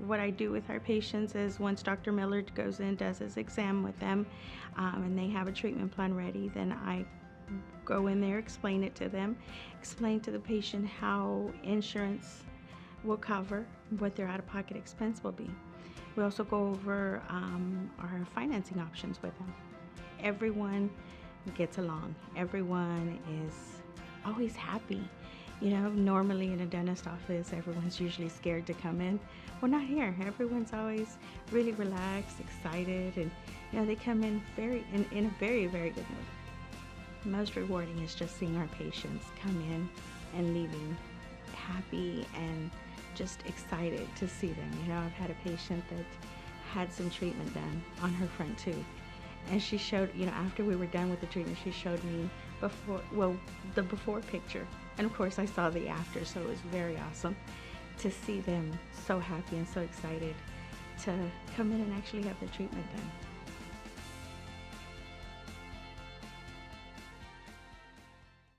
what I do with our patients is once Dr. Miller goes in, does his exam with them, and they have a treatment plan ready, then I go in there, explain it to them, explain to the patient how insurance will cover, what their out-of-pocket expense will be. We also go over our financing options with them. Everyone gets along. Everyone is always happy. You know, normally in a dentist office, everyone's usually scared to come in. Well, not here. Everyone's always really relaxed, excited, and they come in in a very, very good mood. Most rewarding is just seeing our patients come in and leaving happy and just excited to see them. I've had a patient that had some treatment done on her front tooth, and she showed, after we were done with the treatment, she showed me the before picture, and of course I saw the after, so it was very awesome to see them so happy and so excited to come in and actually have the treatment done.